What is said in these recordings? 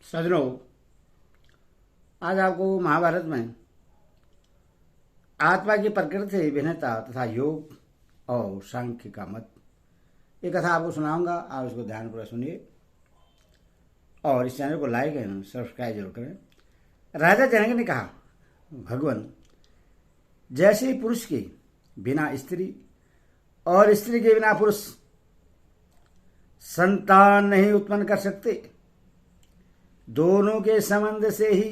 सजनों, आज आपको महाभारत में आत्मा की प्रकृति से भिन्नता तथा योग और सांख्य का मत, ये कथा आपको सुनाऊंगा। आप इसको ध्यानपूर्वक सुनिए और इस चैनल को लाइक एवं सब्सक्राइब जरूर करें। राजा जनक ने कहा, भगवान, जैसे पुरुष के बिना स्त्री और स्त्री के बिना पुरुष संतान नहीं उत्पन्न कर सकते, दोनों के संबंध से ही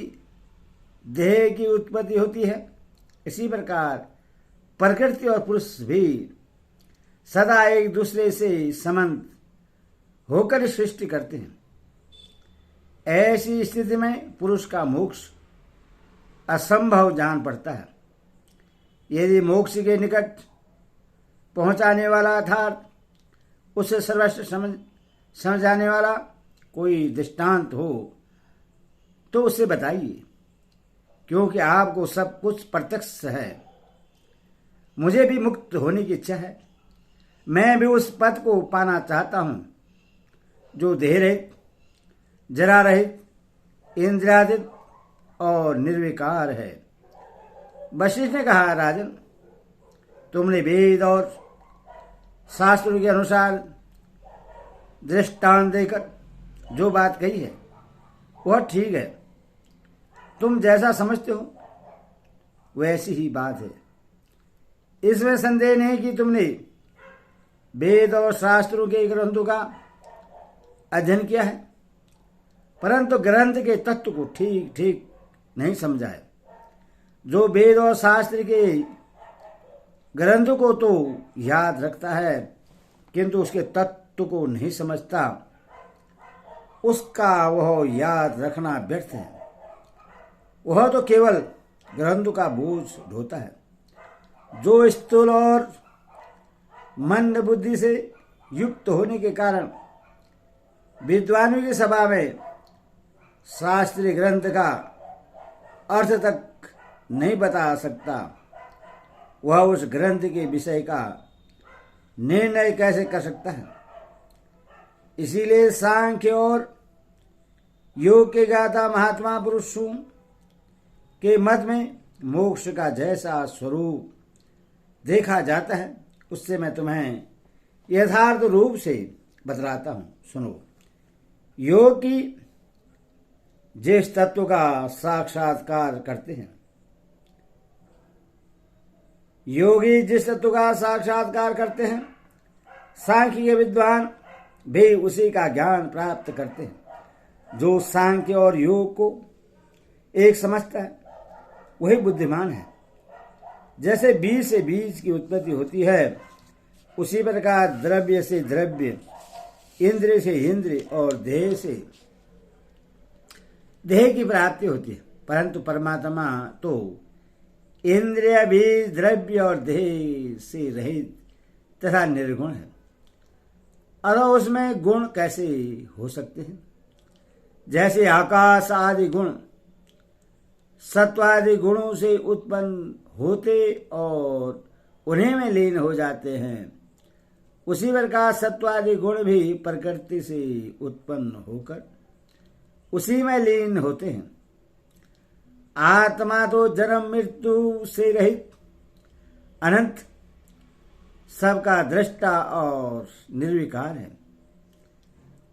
देह की उत्पत्ति होती है, इसी प्रकार प्रकृति और पुरुष भी सदा एक दूसरे से संबंध होकर सृष्टि करते हैं। ऐसी स्थिति में पुरुष का मोक्ष असंभव जान पड़ता है। यदि मोक्ष के निकट पहुंचाने वाला अर्थात उसे सर्वश्रेष्ठ समझाने वाला कोई दृष्टांत हो तो उसे बताइए, क्योंकि आपको सब कुछ प्रत्यक्ष है। मुझे भी मुक्त होने की इच्छा है। मैं भी उस पद को पाना चाहता हूं जो देह रहित, जरा रहित, इंद्रियातीत और निर्विकार है। वशिष्ठ ने कहा, राजन, तुमने वेद और शास्त्रों के अनुसार दृष्टांत देकर जो बात कही है वह ठीक है। तुम जैसा समझते हो वैसी ही बात है। इसमें संदेह नहीं कि तुमने वेद और शास्त्रों के ग्रंथों का अध्ययन किया है, परंतु ग्रंथ के तत्व को ठीक ठीक नहीं समझा है। जो वेद और शास्त्र के ग्रंथों को तो याद रखता है किंतु उसके तत्व को नहीं समझता, उसका वह याद रखना व्यर्थ है। वह तो केवल ग्रंथों का बोझ ढोता है। जो स्थूल और मंद बुद्धि से युक्त होने के कारण विद्वानों की सभा में शास्त्रीय ग्रंथ का अर्थ तक नहीं बता सकता, वह उस ग्रंथ के विषय का निर्णय कैसे कर सकता है। इसीलिए सांख्य और योग के गाथा महात्मा पुरुषों के मत में मोक्ष का जैसा स्वरूप देखा जाता है, उससे मैं तुम्हें यथार्थ रूप से बतलाता हूं। सुनो। योग की जिस तत्व का साक्षात्कार करते हैं, योगी जिस तत्व का साक्षात्कार करते हैं, सांख्य के विद्वान भी उसी का ज्ञान प्राप्त करते हैं। जो सांख्य और योग को एक समझता है वही बुद्धिमान है। जैसे बीज से बीज की उत्पत्ति होती है, उसी प्रकार द्रव्य से द्रव्य, इंद्रिय से इंद्रिय और देह से देह की प्राप्ति होती है। परंतु परमात्मा तो इंद्रिय, बीज, द्रव्य और देह से रहित तथा निर्गुण है। और उसमें गुण कैसे हो सकते हैं? जैसे आकाश आदि गुण सत्वादि गुणों से उत्पन्न होते और उन्हीं में लीन हो जाते हैं, उसी प्रकार सत्वादि गुण भी प्रकृति से उत्पन्न होकर उसी में लीन होते हैं। आत्मा तो जन्म मृत्यु से रहित अनंत, सबका दृष्टा और निर्विकार है।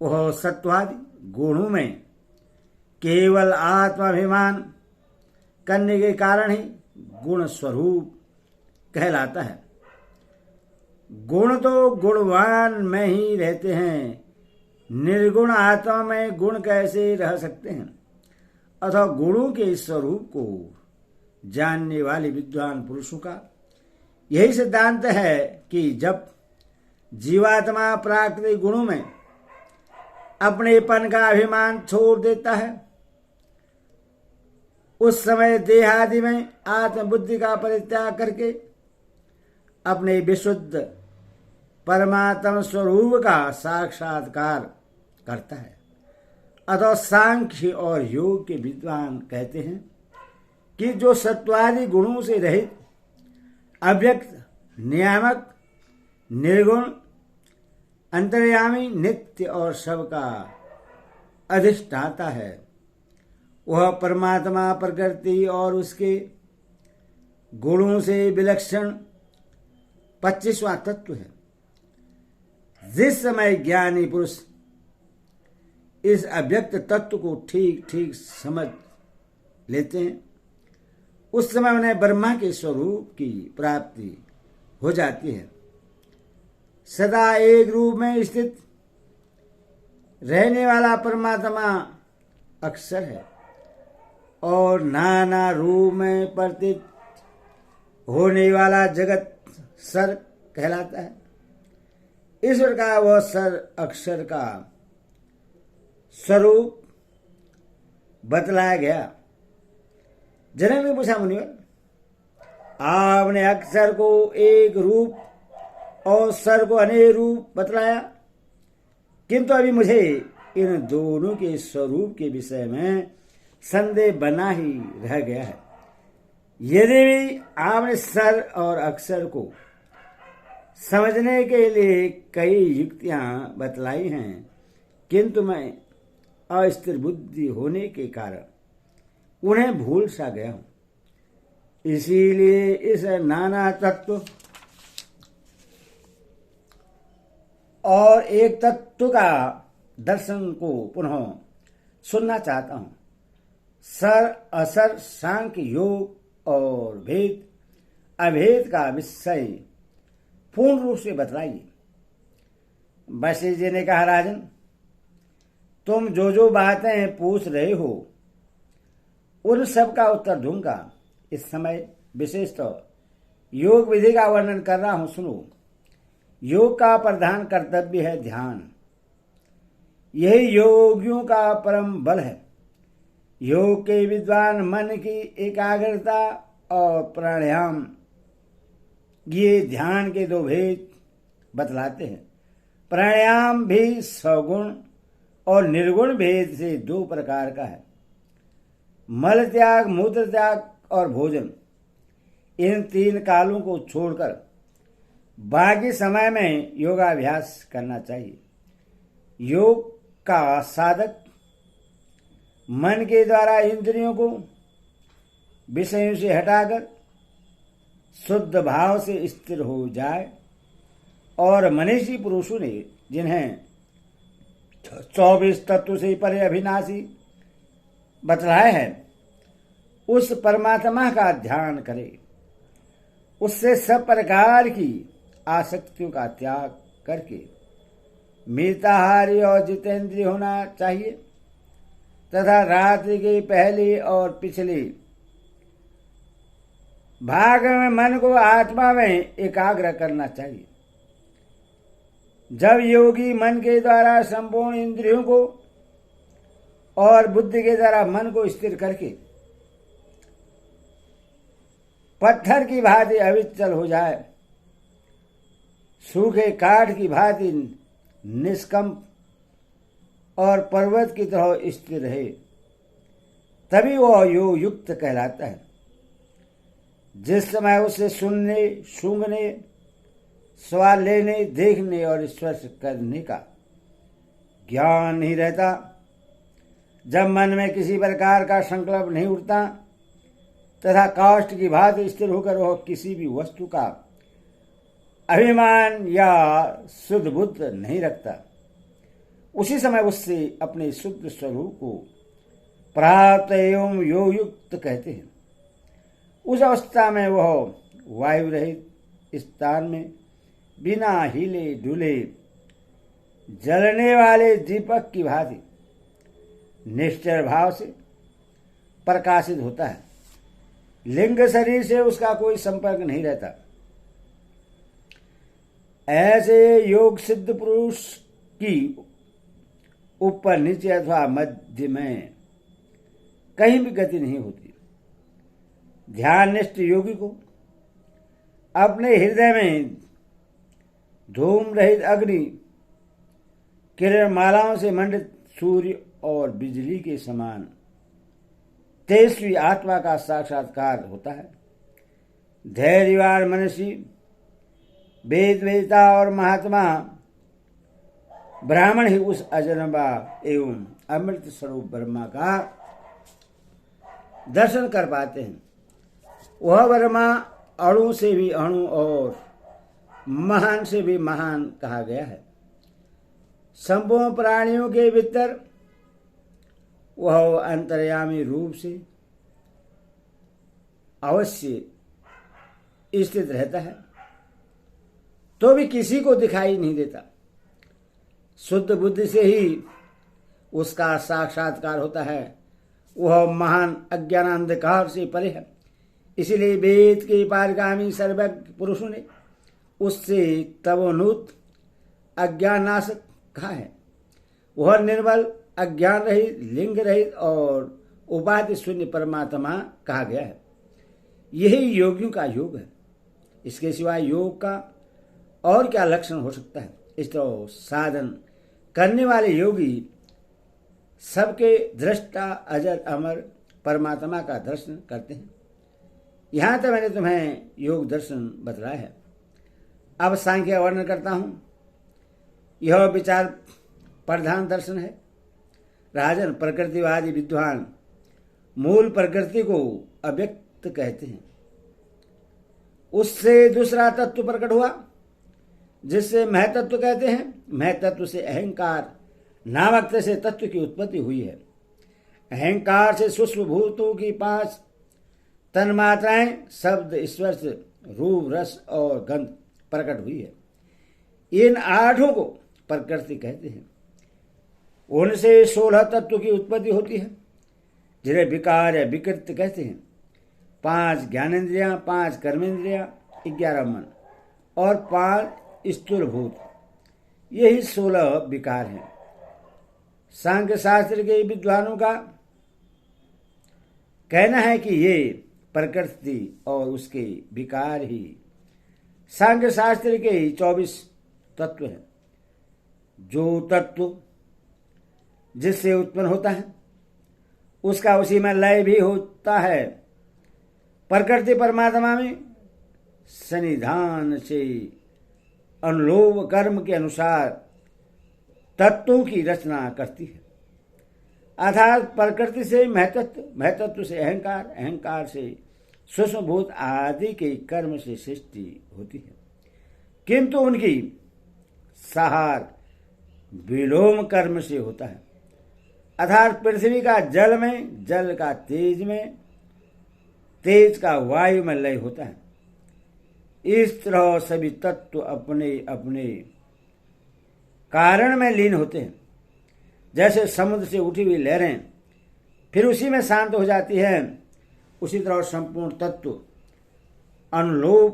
वह सत्वादि गुणों में केवल आत्माभिमान करने के कारण ही गुण स्वरूप कहलाता है। गुण तो गुणवान में ही रहते हैं, निर्गुण आत्मा में गुण कैसे रह सकते हैं? अथवा गुणों के स्वरूप को जानने वाले विद्वान पुरुषों का यही सिद्धांत है कि जब जीवात्मा प्राकृतिक गुणों में अपनेपन का अभिमान छोड़ देता है, उस समय देहादि में आत्मबुद्धि का परित्याग करके अपने विशुद्ध परमात्म स्वरूप का साक्षात्कार करता है। अतः सांख्य और योग के विद्वान कहते हैं कि जो सत्वादि गुणों से रहित, अव्यक्त, नियामक, निर्गुण, अंतर्यामी, नित्य और सबका अधिष्ठाता है, वह परमात्मा प्रकृति और उसके गुणों से विलक्षण 25वां तत्व है। जिस समय ज्ञानी पुरुष इस अव्यक्त तत्व को ठीक ठीक समझ लेते हैं, उस समय उन्हें ब्रह्मा के स्वरूप की प्राप्ति हो जाती है। सदा एक रूप में स्थित रहने वाला परमात्मा अक्षर है और नाना रूप में प्रतीत होने वाला जगत सर कहलाता है। ईश्वर का वह सर अक्षर का स्वरूप बतलाया गया। जनक ने पूछा, मुनिवर, आपने अक्षर को एक रूप और सर को अनेक रूप बतलाया, किंतु अभी मुझे इन दोनों के स्वरूप के विषय में संदेह बना ही रह गया है। यदि भी आपने सर और अक्षर को समझने के लिए कई युक्तियां बतलाई हैं, किंतु मैं अस्थिर बुद्धि होने के कारण उन्हें भूल सा गया हूं। इसीलिए इस नाना तत्व और एक तत्व का दर्शन को पुनः सुनना चाहता हूं। सर असर, सांख्य, योग और भेद अभेद का विषय पूर्ण रूप से बतलाइए। वशिष्ठ जी ने कहा, राजन, तुम जो जो बातें पूछ रहे हो उन सब का उत्तर दूंगा। इस समय विशेषतः योग विधि का वर्णन कर रहा हूं, सुनो। योग का प्रधान कर्तव्य है ध्यान। यही योगियों का परम बल है। योग के विद्वान मन की एकाग्रता और प्राणायाम, ये ध्यान के दो भेद बतलाते हैं। प्राणायाम भी सगुण और निर्गुण भेद से दो प्रकार का है। मल त्याग, मूत्र त्याग और भोजन, इन तीन कालों को छोड़कर बाकी समय में योगाभ्यास करना चाहिए। योग का साधक मन के द्वारा इंद्रियों को विषयों से हटाकर शुद्ध भाव से स्थिर हो जाए, और मनीषी पुरुषों ने जिन्हें 24 तत्व से परे अविनाशी बतलाए हैं, उस परमात्मा का ध्यान करे। उससे सब प्रकार की आसक्तियों का त्याग करके मिताहारी और जितेंद्रिय होना चाहिए, तथा रात्रि के पहले और पिछले भाग में मन को आत्मा में एकाग्र करना चाहिए। जब योगी मन के द्वारा संपूर्ण इंद्रियों को और बुद्धि के द्वारा मन को स्थिर करके पत्थर की भांति अविचल हो जाए, सूखे काठ की भांति निष्कंप और पर्वत की तरह स्थिर रहे, तभी वह योग युक्त कहलाता है। जिस समय उसे सुनने, सूंघने, स्वाद लेने, देखने और स्पर्श करने का ज्ञान नहीं रहता, जब मन में किसी प्रकार का संकल्प नहीं उठता तथा काष्ठ की भांति स्थिर होकर वह किसी भी वस्तु का अभिमान या शुद्ध बुद्ध नहीं रखता, उसी समय उससे अपने शुद्ध स्वरूप को प्राप्त एवं योग युक्त कहते हैं। उस अवस्था में वह वायु रहित स्थान में बिना हिले डुले जलने वाले दीपक की भांति निश्चल भाव से प्रकाशित होता है। लिंग शरीर से उसका कोई संपर्क नहीं रहता। ऐसे योग सिद्ध पुरुष की ऊपर नीचे अथवा मध्य में कहीं भी गति नहीं होती। ध्याननिष्ठ योगी को अपने हृदय में धूम रहित अग्नि किरण मालाओं से मंडित सूर्य और बिजली के समान तेजस्वी आत्मा का साक्षात्कार होता है। धैर्यवान मनुष्य, वेद वेदता और महात्मा ब्राह्मण ही उस अजन्मा एवं अमृत स्वरूप ब्रह्मा का दर्शन कर पाते हैं। वह ब्रह्मा अणु से भी अणु और महान से भी महान कहा गया है। संपूर्ण प्राणियों के भीतर वह अंतर्यामी रूप से अवश्य स्थित रहता है, तो भी किसी को दिखाई नहीं देता। शुद्ध बुद्धि से ही उसका साक्षात्कार होता है। वह महान अज्ञान अंधकार से परे है। इसलिए वेद के पारगामी सर्वज्ञ पुरुषों ने उससे तवोन्नत अज्ञाननाशक कहा है। वह निर्बल, अज्ञान रहित, लिंग रहित और उपाधि शून्य परमात्मा कहा गया है। यही योगियों का योग है। इसके सिवाय योग का और क्या लक्षण हो सकता है। इस तरह साधन करने वाले योगी सबके दृष्टा अजर अमर परमात्मा का दर्शन करते हैं। यहां तक मैंने तुम्हें योग दर्शन बतलाया है। अब सांख्य का वर्णन करता हूं। यह विचार प्रधान दर्शन है। राजन, प्रकृतिवादी विद्वान मूल प्रकृति को अव्यक्त कहते हैं। उससे दूसरा तत्व प्रकट हुआ जिससे महतत्व कहते हैं। महतत्व से अहंकार नामक से तत्व की उत्पत्ति हुई है। अहंकार से सूक्ष्म भूतों की 5 तन्मात्राएं शब्द, स्पर्श, रूप, रस और गंध प्रकट हुई है। इन 8 को प्रकृति कहते हैं। उनसे 16 तत्व की उत्पत्ति होती है जिन्हें विकार या विकृत कहते हैं। 5 ज्ञानेन्द्रियां, 5 कर्मेंद्रियां, 11 मन और 5 स्थूल भूत, यही 16 विकार हैं। सांख्य शास्त्र के विद्वानों का कहना है कि ये प्रकृति और उसके विकार ही सांख्य शास्त्र के 24 तत्व हैं। जो तत्व जिससे उत्पन्न होता है उसका उसी में लय भी होता है। प्रकृति परमात्मा में सन्निधान से अनुलोम कर्म के अनुसार तत्वों की रचना करती है। अर्थात प्रकृति से महतत्व, महतत्व से अहंकार, अहंकार से सूक्ष्म भूत आदि के कर्म से सृष्टि होती है। किंतु उनकी सहार विलोम कर्म से होता है। अर्थात पृथ्वी का जल में, जल का तेज में, तेज का वायु में लय होता है। इस तरह सभी तत्व अपने अपने कारण में लीन होते हैं। जैसे समुद्र से उठी हुई लहरें फिर उसी में शांत हो जाती है, उसी तरह संपूर्ण तत्व अनुलोम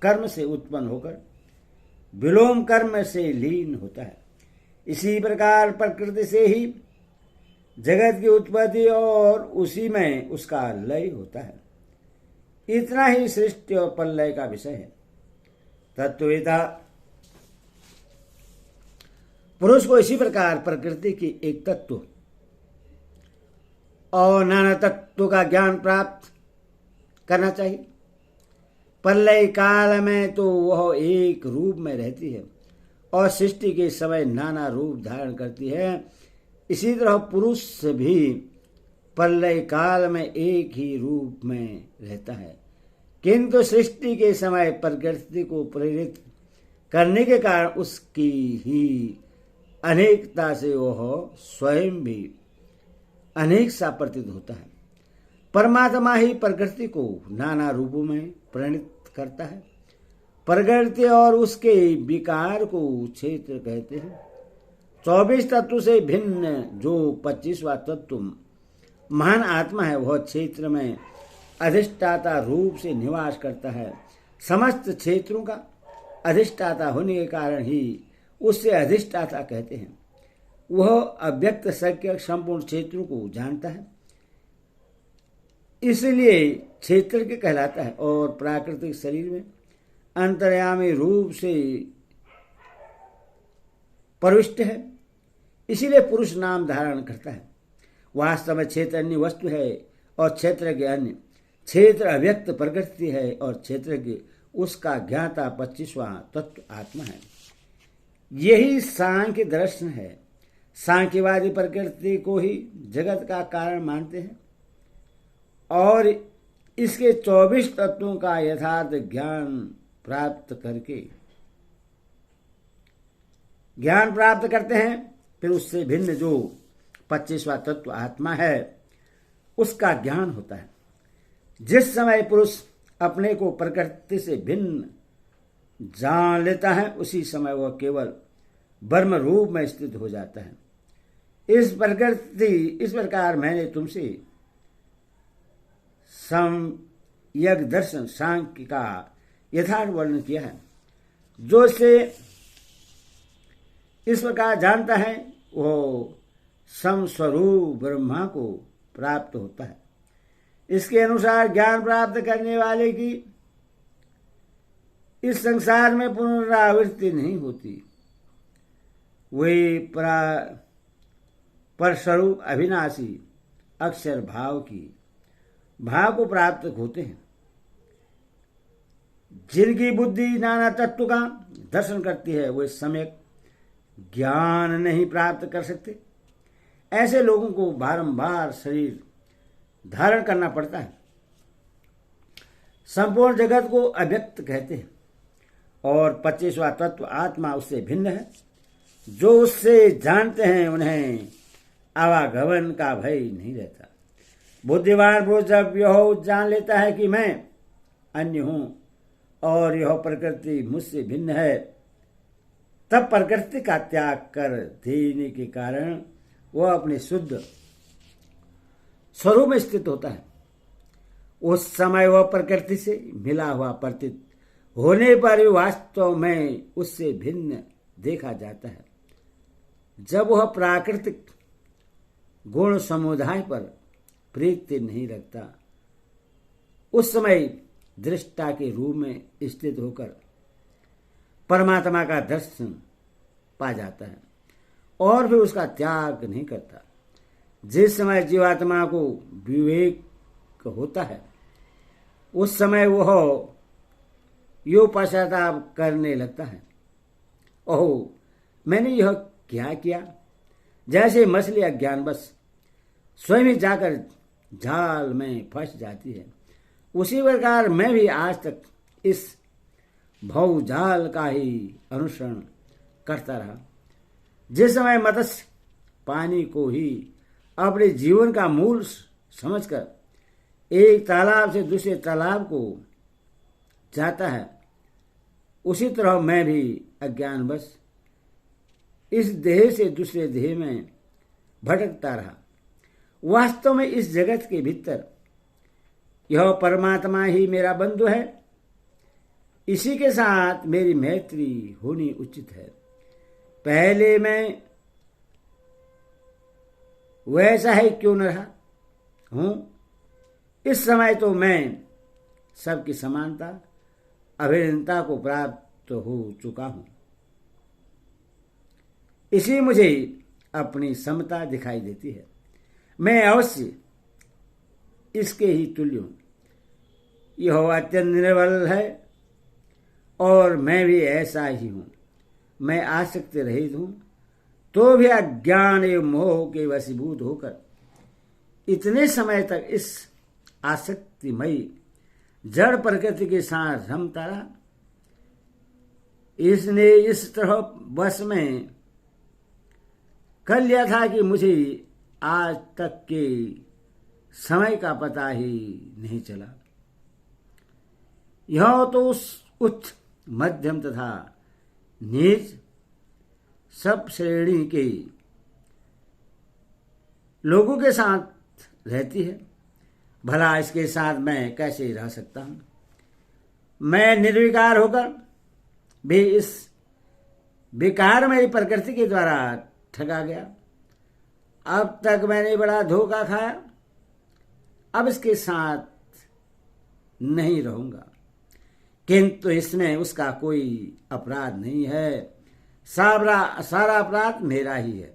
कर्म से उत्पन्न होकर विलोम कर्म से लीन होता है। इसी प्रकार प्रकृति से ही जगत की उत्पत्ति और उसी में उसका लय होता है। इतना ही सृष्टि और प्रलय का विषय है। तत्ववेता पुरुष को इसी प्रकार प्रकृति की एक तत्व और नाना तत्वों का ज्ञान प्राप्त करना चाहिए। प्रलय काल में तो वह एक रूप में रहती है और सृष्टि के समय नाना रूप धारण करती है। इसी तरह पुरुष भी प्रलय काल में एक ही रूप में रहता है, किंतु सृष्टि के समय प्रकृति को प्रेरित करने के कारण उसकी ही अनेकता से वह स्वयं भी अनेक सा प्रतीत होता है। परमात्मा ही प्रकृति को नाना रूपों में परिणित करता है। प्रकृति और उसके विकार को क्षेत्र कहते हैं। 24 तत्व से भिन्न जो 25वां तत्व महान आत्मा है वह क्षेत्र में अधिष्ठाता रूप से निवास करता है। समस्त क्षेत्रों का अधिष्ठाता होने के कारण ही उससे अधिष्ठाता कहते हैं। वह अव्यक्त सत्य संपूर्ण क्षेत्रों को जानता है, इसलिए क्षेत्र के कहलाता है। और प्राकृतिक शरीर में अंतर्यामी रूप से प्रविष्ट है, इसीलिए पुरुष नाम धारण करता है। वास्तव में क्षेत्र अन्य वस्तु है और क्षेत्र के अन्य। क्षेत्र अव्यक्त प्रकृति है और क्षेत्र के उसका ज्ञाता 25वां तत्व आत्मा है। यही सांख्य दर्शन है। सांख्यवादी प्रकृति को ही जगत का कारण मानते हैं। और इसके 24 तत्वों का यथार्थ ज्ञान प्राप्त करते हैं। फिर उससे भिन्न जो 25वां तत्व आत्मा है उसका ज्ञान होता है। जिस समय पुरुष अपने को प्रकृति से भिन्न जान लेता है उसी समय वह केवल ब्रह्म रूप में स्थित हो जाता है। इस प्रकार मैंने तुमसे सम्यक दर्शन सांख्य का यथार्थ वर्णन किया है। जो इसे इस प्रकार जानता है वो समस्वरूप ब्रह्मा को प्राप्त होता है। इसके अनुसार ज्ञान प्राप्त करने वाले की इस संसार में पुनरावृत्ति नहीं होती। वे परस्वरूप अविनाशी अक्षर भाव को प्राप्त होते हैं। जिनकी बुद्धि नाना तत्व का दर्शन करती है वे सम्यक ज्ञान नहीं प्राप्त कर सकते। ऐसे लोगों को बारंबार शरीर धारण करना पड़ता है। संपूर्ण जगत को अव्यक्त कहते हैं और 25वां तत्व आत्मा उससे भिन्न है। जो उससे जानते हैं उन्हें आवागमन का भय नहीं रहता। बुद्धिमान पुरुष जब यह जान लेता है कि मैं अन्य हूं और यह प्रकृति मुझसे भिन्न है, तब प्रकृति का त्याग कर देने के कारण वह अपने शुद्ध स्वरूप में स्थित होता है। उस समय वह प्रकृति से मिला हुआ प्रतीत होने पर भी वास्तव में उससे भिन्न देखा जाता है। जब वह प्राकृतिक गुण समुदाय पर प्रीति नहीं रखता उस समय दृष्टा के रूप में स्थित होकर परमात्मा का दर्शन पा जाता है और फिर उसका त्याग नहीं करता। जिस समय जीवात्मा को विवेक होता है उस समय वह यो पश्चाताप करने लगता है, ओह मैंने यह क्या किया। जैसे मछली अज्ञानवश स्वयं ही जाकर जाल में फंस जाती है, उसी प्रकार मैं भी आज तक इस भवजाल का ही अनुसरण करता रहा। जिस समय मत्स्य पानी को ही अपने जीवन का मूल समझकर एक तालाब से दूसरे तालाब को जाता है, उसी तरह मैं भी अज्ञानवश इस देह से दूसरे देह में भटकता रहा। वास्तव में इस जगत के भीतर यह परमात्मा ही मेरा बंधु है। इसी के साथ मेरी मैत्री होनी उचित है। पहले मैं वैसा ही क्यों न रहा हूं, इस समय तो मैं सबकी समानता अभिन्नता को प्राप्त हो चुका हूं। इसी मुझे अपनी समता दिखाई देती है। मैं अवश्य इसके ही तुल्य हूं। यह अत्यंत निर्बल है और मैं भी ऐसा ही हूं। मैं आसक्ति रहित हूं तो भी अज्ञान एवं मोह के वशीभूत होकर इतने समय तक इस आसक्तिमयी जड़ प्रकृति के साथ रमता रहा। इसने इस तरह बस में कर लिया था कि मुझे आज तक के समय का पता ही नहीं चला। यह तो उस उच्च मध्यम तथा नीच सब श्रेणी के लोगों के साथ रहती है। भला इसके साथ मैं कैसे रह सकता हूं। मैं निर्विकार होकर भी इस विकारमयी प्रकृति के द्वारा ठगा गया। अब तक मैंने बड़ा धोखा खाया। अब इसके साथ नहीं रहूंगा, किंतु इसमें उसका कोई अपराध नहीं है। सारा अपराध मेरा ही है,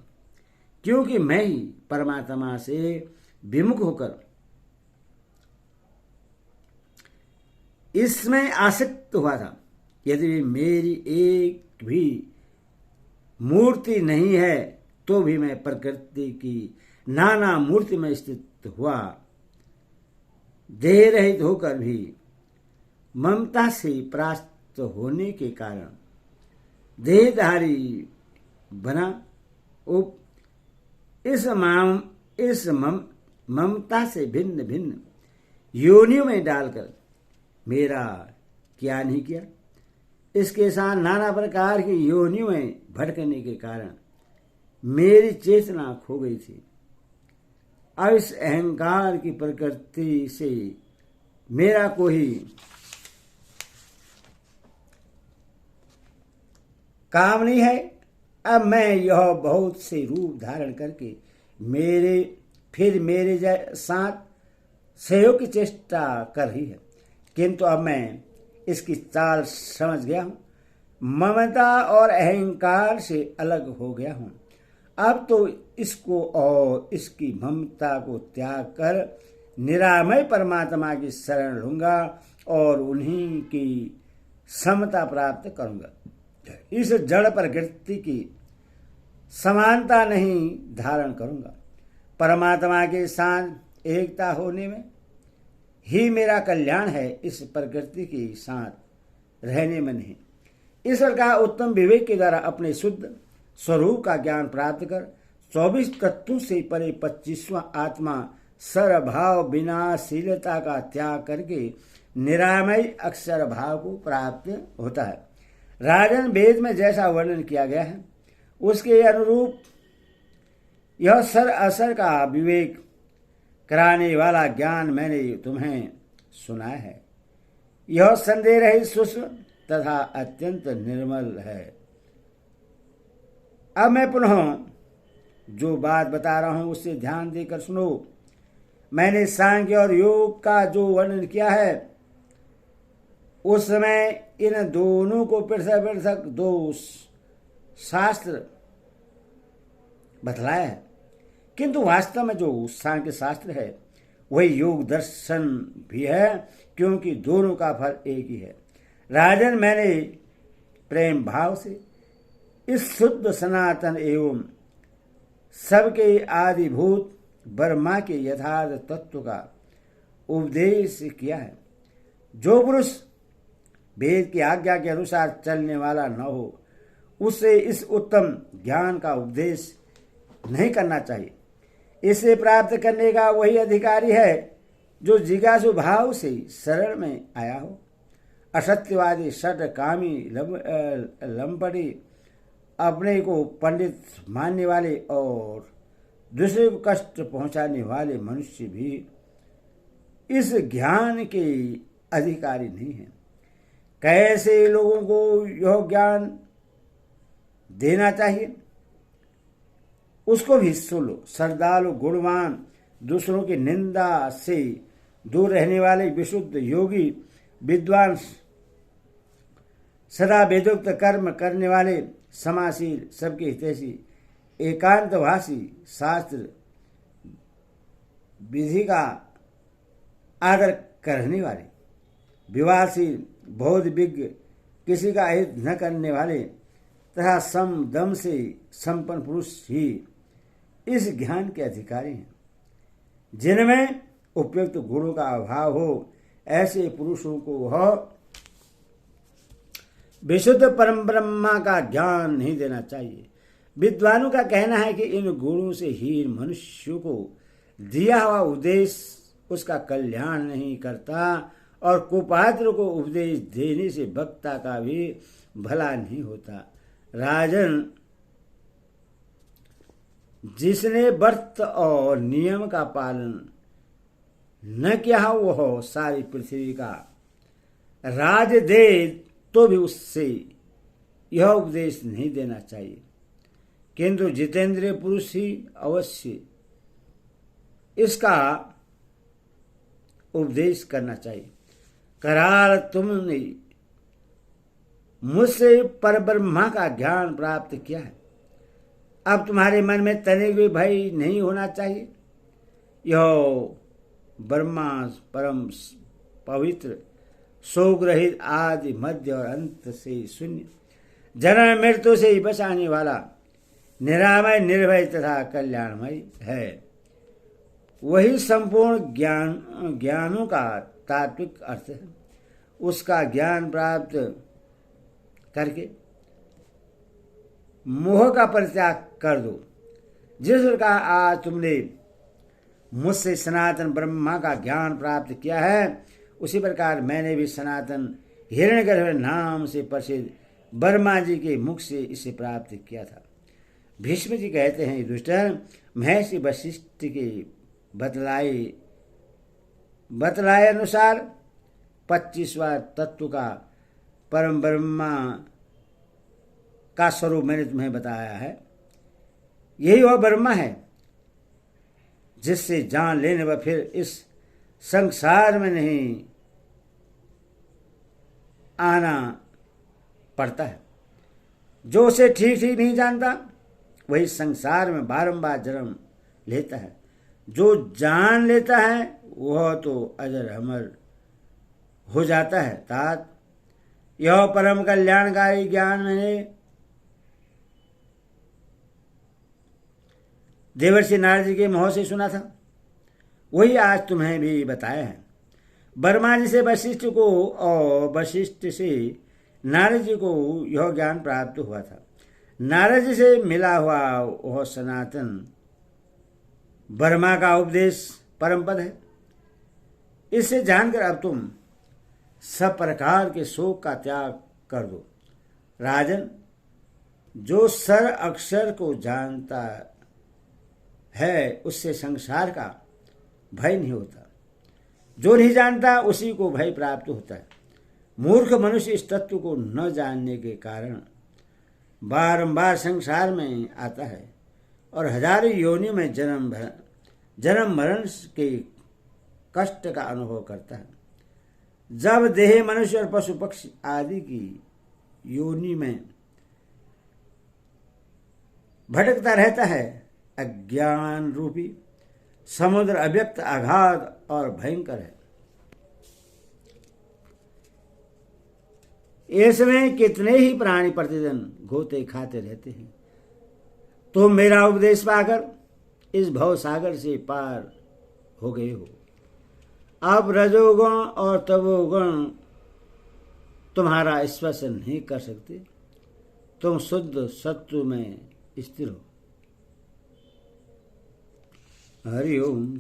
क्योंकि मैं ही परमात्मा से विमुख होकर इसमें आसक्त हुआ था। यदि मेरी एक भी मूर्ति नहीं है तो भी मैं प्रकृति की नाना मूर्ति में स्थित हुआ देह रहित होकर भी ममता से परास्त होने के कारण देहधारी बना। इस ममता से भिन्न भिन्न योनियों में डालकर मेरा क्या नहीं किया। इसके साथ नाना प्रकार की योनियों में भटकने के कारण मेरी चेतना खो गई थी। अब इस अहंकार की प्रकृति से मेरा कोई काम नहीं है। अब मैं यह बहुत से रूप धारण करके मेरे साथ सहयोग की चेष्टा कर रही है, किंतु अब मैं इसकी चाल समझ गया हूँ। ममता और अहंकार से अलग हो गया हूँ। अब तो इसको और इसकी ममता को त्याग कर निरामय परमात्मा की शरण लूंगा और उन्हीं की समता प्राप्त करूंगा। इस जड़ प्रकृति की समानता नहीं धारण करूंगा। परमात्मा के साथ एकता होने में ही मेरा कल्याण है, इस प्रकृति के साथ रहने में नहीं। इस प्रकार उत्तम विवेक के द्वारा अपने शुद्ध स्वरूप का ज्ञान प्राप्त कर 24 तत्वों से परे 25वां आत्मा सर्वभाव विनाशीलता का त्याग करके निरामय अक्षर भाव को प्राप्त होता है। राजन, वेद में जैसा वर्णन किया गया है उसके अनुरूप यह सर असर का विवेक कराने वाला ज्ञान मैंने तुम्हें सुनाया है। यह संदेह रहित सूक्ष्म तथा अत्यंत निर्मल है। अब मैं पुनः जो बात बता रहा हूं उससे ध्यान देकर सुनो। मैंने सांख्य और योग का जो वर्णन किया है उस समय इन दोनों को पृथक पृथक दो शास्त्र बतलाया है, किंतु वास्तव में जो सांख्य शास्त्र है वही योग दर्शन भी है, क्योंकि दोनों का फल एक ही है। राजन, मैंने प्रेम भाव से इस शुद्ध सनातन एवं सबके आदिभूत ब्रह्मा के यथार्थ तत्व का उपदेश किया है। जो पुरुष वेद की आज्ञा के अनुसार चलने वाला न हो उससे इस उत्तम ज्ञान का उपदेश नहीं करना चाहिए। इसे प्राप्त करने का वही अधिकारी है जो जिज्ञासु भाव से शरण में आया हो। असत्यवादी, षट कामी, लंपटी, अपने को पंडित मानने वाले और दूसरे को कष्ट पहुंचाने वाले मनुष्य भी इस ज्ञान के अधिकारी नहीं हैं। कैसे लोगों को यह ज्ञान देना चाहिए उसको भी सुन लो। श्रद्धालु, गुणवान, दूसरों की निंदा से दूर रहने वाले विशुद्ध योगी, विद्वान, सदा वेदोक्त कर्म करने वाले, समाशील, सबके हितैषी, एकांतभाषी, शास्त्र विधि का आदर करने वाले, विवाहशील, बौद्ध विज्ञ, किसी का हित न करने वाले तथा सम दम से संपन्न पुरुष ही इस ज्ञान के अधिकारी हैं। जिनमें उपयुक्त गुणों का अभाव हो ऐसे पुरुषों को वह विशुद्ध परम ब्रह्मा का ज्ञान नहीं देना चाहिए। विद्वानों का कहना है कि इन गुणों से हीन मनुष्य को दिया हुआ उपदेश उसका कल्याण नहीं करता और कुपात्र को उपदेश देने से वक्ता का भी भला नहीं होता। राजन, जिसने व्रत और नियम का पालन न किया हो वह सारी पृथ्वी का राज दे तो भी उससे यह उपदेश नहीं देना चाहिए, किंतु जितेंद्रिय पुरुष ही अवश्य इसका उपदेश करना चाहिए। कराल, तुमने मुझसे परब्रह्मा का ज्ञान प्राप्त किया है। अब तुम्हारे मन में तनिक भी भय नहीं होना चाहिए। यह ब्रह्मा परम पवित्र, शोक रहित, आदि मध्य और अंत से शून्य, जन्म मृत्यु से ही बचाने वाला, निरामय, निर्भय तथा कल्याणमय है। वही संपूर्ण ज्ञानों का तात्विक अर्थ है। उसका ज्ञान प्राप्त करके मोह का परित्याग कर दो। जिस प्रकार आज तुमने मुझसे सनातन ब्रह्मा का ज्ञान प्राप्त किया है, उसी प्रकार मैंने भी सनातन हिरण्यगर्भ नाम से प्रसिद्ध वर्मा जी के मुख से इसे प्राप्त किया था। भीष्म जी कहते हैं, दुष्टन, महर्षि वशिष्ठ के बतलाए अनुसार 25वां तत्व का परम ब्रह्मा का स्वरूप मैंने तुम्हें बताया है। यही वह ब्रह्मा है जिससे जान लेने व फिर इस संसार में नहीं आना पड़ता है। जो उसे ठीक ठीक नहीं जानता वही संसार में बारंबार जन्म लेता है। जो जान लेता है वह तो अजर अमर हो जाता है। तात यह परम कल्याणकारी ज्ञान मैंने देवर्षि नारद जी के मुँह से सुना था, वही आज तुम्हें भी बताया है। वर्मा जी से वशिष्ठ को और वशिष्ठ से नारद जी को यह ज्ञान प्राप्त हुआ था। नारद जी से मिला हुआ वह सनातन वर्मा का उपदेश परम पद है। इससे जानकर अब तुम सब प्रकार के शोक का त्याग कर दो। राजन, जो सर अक्षर को जानता है उससे संसार का भय नहीं होता। जो नहीं जानता उसी को भय प्राप्त होता है। मूर्ख मनुष्य इस तत्व को न जानने के कारण बारंबार संसार में आता है और हजारों योनियों में जन्म मरण के कष्ट का अनुभव करता है। जब देह मनुष्य और पशु पक्षी आदि की योनि में भटकता रहता है, अज्ञान रूपी समुद्र अव्यक्त अगाध और भयंकर है। इसमें कितने ही प्राणी प्रतिदिन गोते खाते रहते हैं। तुम मेरा उपदेश पाकर इस भव सागर से पार हो गए हो। अब रजोगुण और तमोगुण तुम्हारा स्पर्श नहीं कर सकते। तुम शुद्ध सत्व में स्थिर हो। हरि ओम।